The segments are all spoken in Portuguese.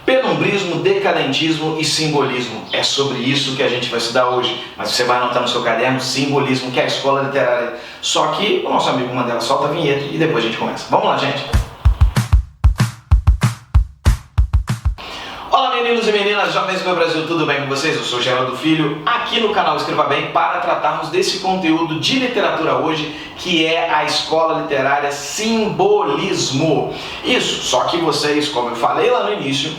Penumbrismo, decadentismo e simbolismo. É sobre isso que a gente vai estudar hoje. Mas você vai anotar no seu caderno simbolismo, que é a escola literária. Só que o nosso amigo Mandela solta a vinheta e depois a gente começa. Vamos lá, gente! Olá, meninos e meninas, jovens do meu Brasil, tudo bem com vocês? Eu sou Geraldo Filho, aqui no canal Escreva Bem, para tratarmos desse conteúdo de literatura hoje, que é a escola literária Simbolismo. Isso, só que vocês, como eu falei lá no início,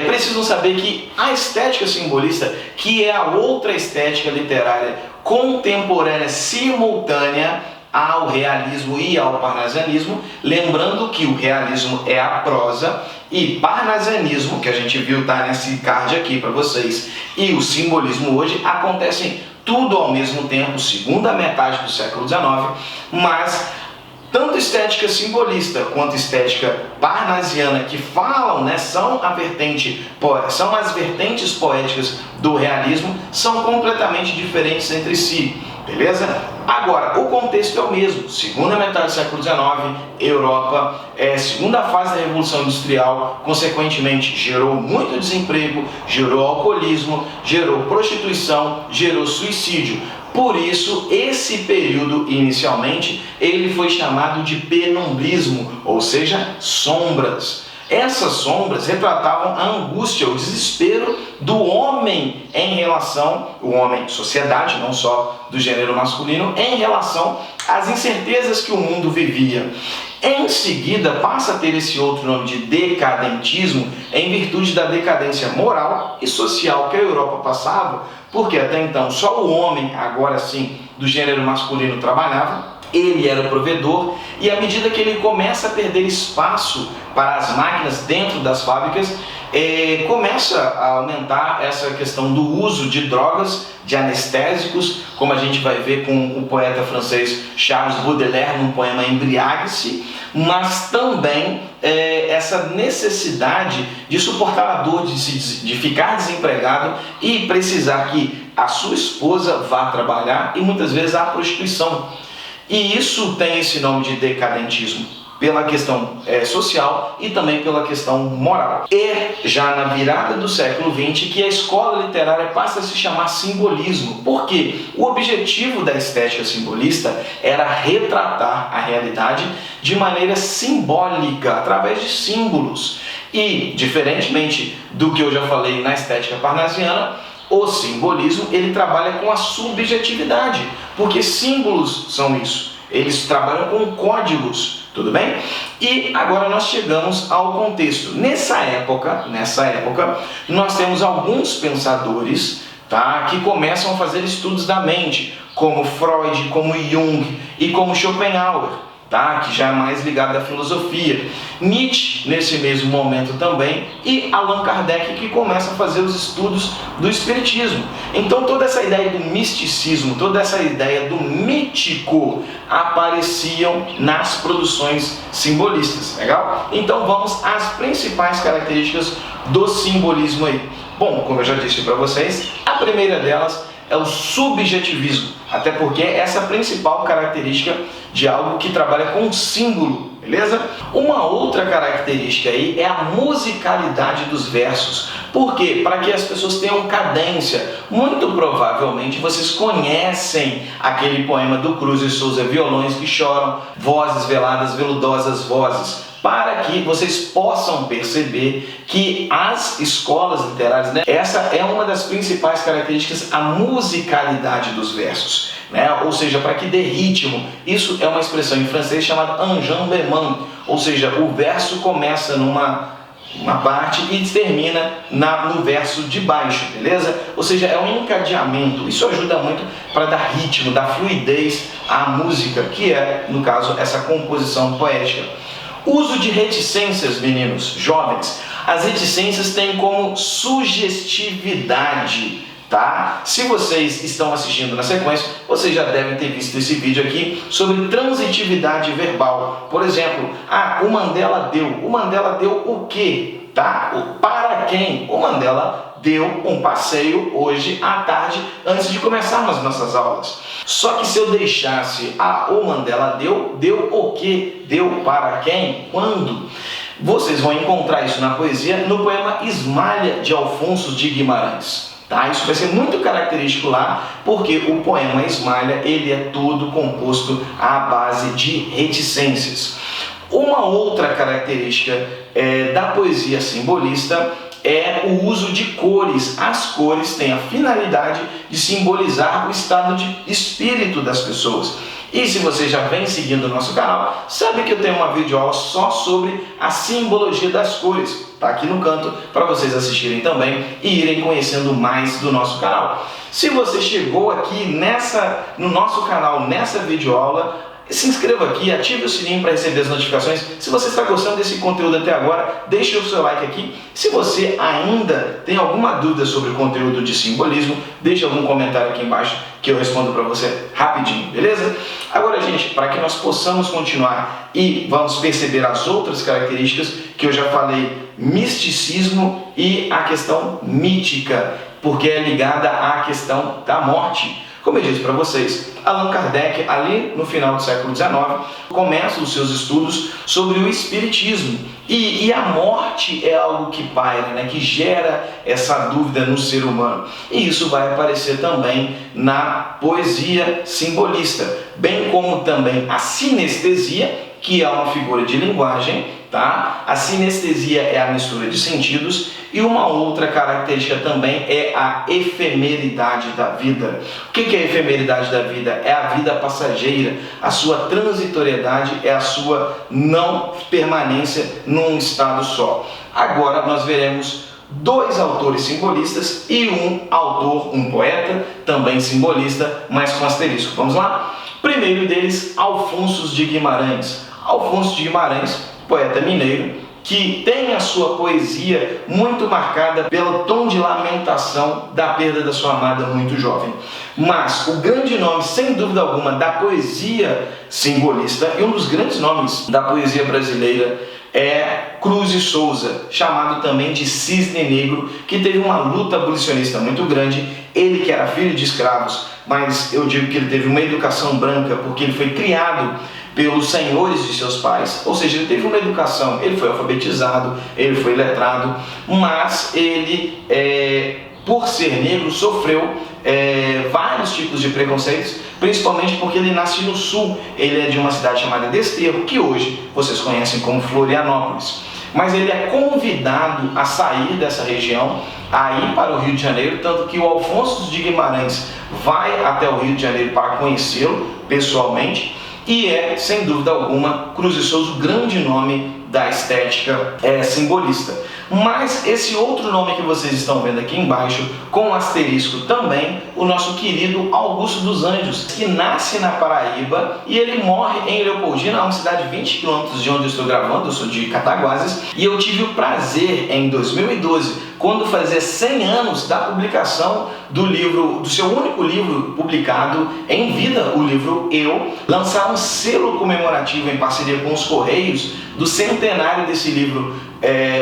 precisam saber que a estética simbolista, que é a outra estética literária contemporânea, simultânea ao realismo e ao parnasianismo, lembrando que o realismo é a prosa e parnasianismo, que a gente viu tá nesse card aqui para vocês, e o simbolismo hoje acontecem tudo ao mesmo tempo, segunda metade do século XIX, mas tanto estética simbolista quanto estética parnasiana, que falam, são as vertentes poéticas do realismo, são completamente diferentes entre si, beleza? Agora, o contexto é o mesmo, segunda metade do século XIX, Europa, segunda fase da Revolução Industrial, consequentemente gerou muito desemprego, gerou alcoolismo, gerou prostituição, gerou suicídio. Por isso, esse período, inicialmente, ele foi chamado de penumbrismo, ou seja, sombras. Essas sombras retratavam a angústia, o desespero do homem em relação, o homem, sociedade, não só do gênero masculino, em relação às incertezas que o mundo vivia. Em seguida, passa a ter esse outro nome de decadentismo, em virtude da decadência moral e social que a Europa passava, porque até então só o homem, agora sim, do gênero masculino trabalhava, ele era o provedor, e à medida que ele começa a perder espaço para as máquinas dentro das fábricas, começa a aumentar essa questão do uso de drogas, de anestésicos, como a gente vai ver com o poeta francês Charles Baudelaire num poema Embriague-se, mas também essa necessidade de suportar a dor de ficar desempregado e precisar que a sua esposa vá trabalhar, e muitas vezes a prostituição. E isso tem esse nome de decadentismo, pela questão social e também pela questão moral. É já na virada do século XX que a escola literária passa a se chamar simbolismo, porque o objetivo da estética simbolista era retratar a realidade de maneira simbólica, através de símbolos. E, diferentemente do que eu já falei na estética parnasiana, o simbolismo, ele trabalha com a subjetividade, porque símbolos são isso, eles trabalham com códigos, tudo bem? E agora nós chegamos ao contexto. Nessa época, nós temos alguns pensadores, que começam a fazer estudos da mente, como Freud, como Jung e como Schopenhauer, que já é mais ligado à filosofia. Nietzsche, nesse mesmo momento também, e Allan Kardec, que começa a fazer os estudos do espiritismo. Então toda essa ideia do misticismo, toda essa ideia do mítico apareciam nas produções simbolistas, legal? Então vamos às principais características do simbolismo aí. Bom, como eu já disse para vocês, a primeira delas é o subjetivismo, até porque essa é a principal característica de algo que trabalha com símbolo, beleza? Uma outra característica aí é a musicalidade dos versos. Por quê? Para que as pessoas tenham cadência. Muito provavelmente vocês conhecem aquele poema do Cruz e Souza, Violões que Choram, Vozes Veladas, Veludosas Vozes, para que vocês possam perceber que as escolas literárias, essa é uma das principais características, a musicalidade dos versos, ou seja, para que dê ritmo. Isso é uma expressão em francês chamada enjambement, ou seja, o verso começa numa parte e termina no verso de baixo, beleza? Ou seja, é um encadeamento. Isso ajuda muito para dar ritmo, dar fluidez à música, que é, no caso, essa composição poética. Uso de reticências, meninos, jovens. As reticências têm como sugestividade, Se vocês estão assistindo na sequência, vocês já devem ter visto esse vídeo aqui sobre transitividade verbal. Por exemplo, o Mandela deu. O Mandela deu o quê? Para quem? O Mandela deu um passeio hoje à tarde, antes de começarmos as nossas aulas. Só que se eu deixasse o Mandela deu o quê? Deu para quem? Quando? Vocês vão encontrar isso na poesia no poema Esmalha, de Alfonso de Guimarães. Tá? Isso vai ser muito característico lá, porque o poema Esmalha ele é todo composto à base de reticências. Uma outra característica da poesia simbolista é o uso de cores. As cores têm a finalidade de simbolizar o estado de espírito das pessoas. E se você já vem seguindo o nosso canal, sabe que eu tenho uma videoaula só sobre a simbologia das cores. Está aqui no canto para vocês assistirem também e irem conhecendo mais do nosso canal. Se você chegou aqui no nosso canal, nessa videoaula, se inscreva aqui, ative o sininho para receber as notificações. Se você está gostando desse conteúdo até agora, deixe o seu like aqui. Se você ainda tem alguma dúvida sobre o conteúdo de simbolismo, deixe algum comentário aqui embaixo que eu respondo para você rapidinho, beleza? Agora, gente, para que nós possamos continuar e vamos perceber as outras características que eu já falei, misticismo e a questão mítica, porque é ligada à questão da morte. Como eu disse para vocês, Allan Kardec, ali no final do século XIX, começa os seus estudos sobre o espiritismo. E a morte é algo que paira, né, que gera essa dúvida no ser humano. E isso vai aparecer também na poesia simbolista, bem como também a sinestesia, que é uma figura de linguagem, tá? A sinestesia é a mistura de sentidos, e uma outra característica também é a efemeridade da vida. O que é a efemeridade da vida? É a vida passageira, a sua transitoriedade é a sua não permanência num estado só. Agora nós veremos dois autores simbolistas e um autor, um poeta, também simbolista, mas com asterisco. Vamos lá? Primeiro deles, Alfonso de Guimarães. Alfonso de Guimarães, poeta mineiro, que tem a sua poesia muito marcada pelo tom de lamentação da perda da sua amada muito jovem. Mas o grande nome, sem dúvida alguma, da poesia simbolista e um dos grandes nomes da poesia brasileira é Cruz de Souza, chamado também de Cisne Negro, que teve uma luta abolicionista muito grande. Ele que era filho de escravos, mas eu digo que ele teve uma educação branca porque ele foi criado pelos senhores de seus pais, ou seja, ele teve uma educação, ele foi alfabetizado, ele foi letrado, mas ele, por ser negro, sofreu vários tipos de preconceitos, principalmente porque ele nasce no sul, ele é de uma cidade chamada Desterro, que hoje vocês conhecem como Florianópolis. Mas ele é convidado a sair dessa região, a ir para o Rio de Janeiro, tanto que o Alfonso de Guimarães vai até o Rio de Janeiro para conhecê-lo pessoalmente, e é, sem dúvida alguma, Cruz de Souza o grande nome da estética simbolista. Mas esse outro nome que vocês estão vendo aqui embaixo, com asterisco também, o nosso querido Augusto dos Anjos, que nasce na Paraíba e ele morre em Leopoldina, uma cidade 20 quilômetros de onde eu estou gravando, eu sou de Cataguases, e eu tive o prazer, em 2012, quando fazia 100 anos da publicação do livro, do seu único livro publicado em vida, o livro Eu, lançar um selo comemorativo em parceria com os Correios do centenário desse livro,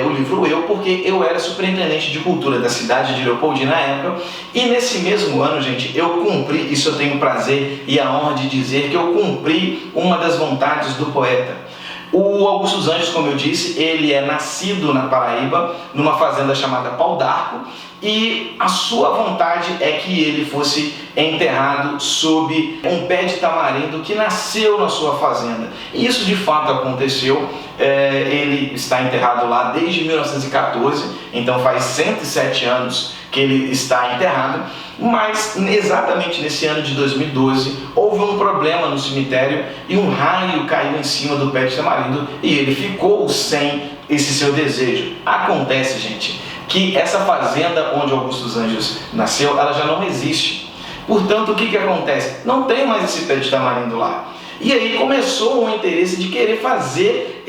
o livro Eu, porque eu era superintendente de cultura da cidade de Leopoldina na época, e nesse mesmo ano, gente, eu cumpri, isso eu tenho o prazer e a honra de dizer que eu cumpri uma das vontades do poeta. O Augusto dos Anjos, como eu disse, ele é nascido na Paraíba, numa fazenda chamada Pau d'Arco, e a sua vontade é que ele fosse enterrado sob um pé de tamarindo que nasceu na sua fazenda. E isso de fato aconteceu, ele está enterrado lá desde 1914, então faz 107 anos que ele está enterrado, mas exatamente nesse ano de 2012 houve um problema no cemitério e um raio caiu em cima do pé de tamarindo e ele ficou sem esse seu desejo. Acontece, gente, que essa fazenda onde Augusto dos Anjos nasceu, ela já não existe. Portanto, o que acontece? Não tem mais esse pé de tamarindo lá. E aí começou o interesse de querer fazer,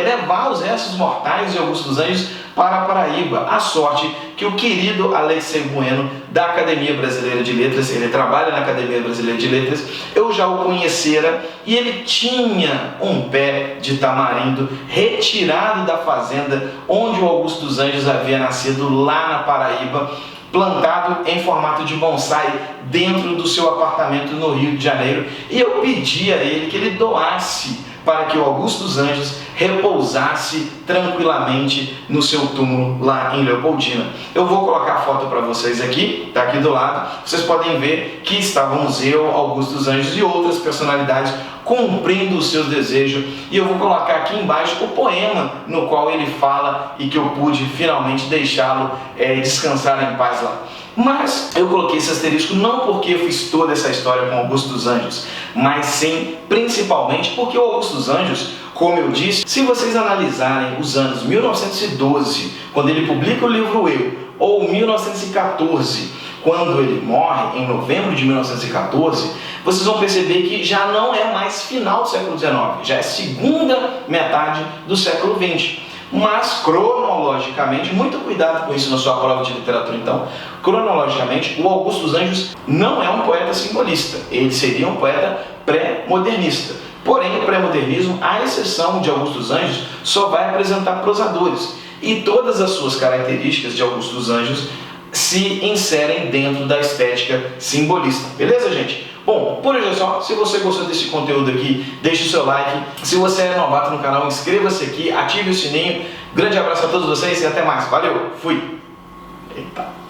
levar os restos mortais de Augusto dos Anjos para a Paraíba. A sorte que o querido Alexei Bueno, da Academia Brasileira de Letras, ele trabalha na Academia Brasileira de Letras, eu já o conhecera, e ele tinha um pé de tamarindo retirado da fazenda onde o Augusto dos Anjos havia nascido, lá na Paraíba, plantado em formato de bonsai dentro do seu apartamento no Rio de Janeiro, e eu pedi a ele que ele doasse para que o Augusto dos Anjos repousasse tranquilamente no seu túmulo lá em Leopoldina. Eu vou colocar a foto para vocês aqui, tá aqui do lado. Vocês podem ver que estávamos eu, Augusto dos Anjos e outras personalidades cumprindo os seus desejos, e eu vou colocar aqui embaixo o poema no qual ele fala e que eu pude finalmente deixá-lo descansar em paz lá. Mas eu coloquei esse asterisco não porque eu fiz toda essa história com Augusto dos Anjos, mas sim, principalmente porque o Augusto dos Anjos, como eu disse, se vocês analisarem os anos 1912, quando ele publica o livro Eu, ou 1914, quando ele morre, em novembro de 1914, vocês vão perceber que já não é mais final do século XIX, já é segunda metade do século XX. Mas, cronologicamente, muito cuidado com isso na sua prova de literatura, então, cronologicamente, o Augusto dos Anjos não é um poeta simbolista, ele seria um poeta pré-modernista. Porém, o pré-modernismo, à exceção de Augusto dos Anjos, só vai apresentar prosadores, e todas as suas características de Augusto dos Anjos se inserem dentro da estética simbolista. Beleza, gente? Bom, por hoje é só. Se você gostou desse conteúdo aqui, deixe o seu like. Se você é novato no canal, inscreva-se aqui, ative o sininho. Grande abraço a todos vocês e até mais. Valeu, fui! Eita!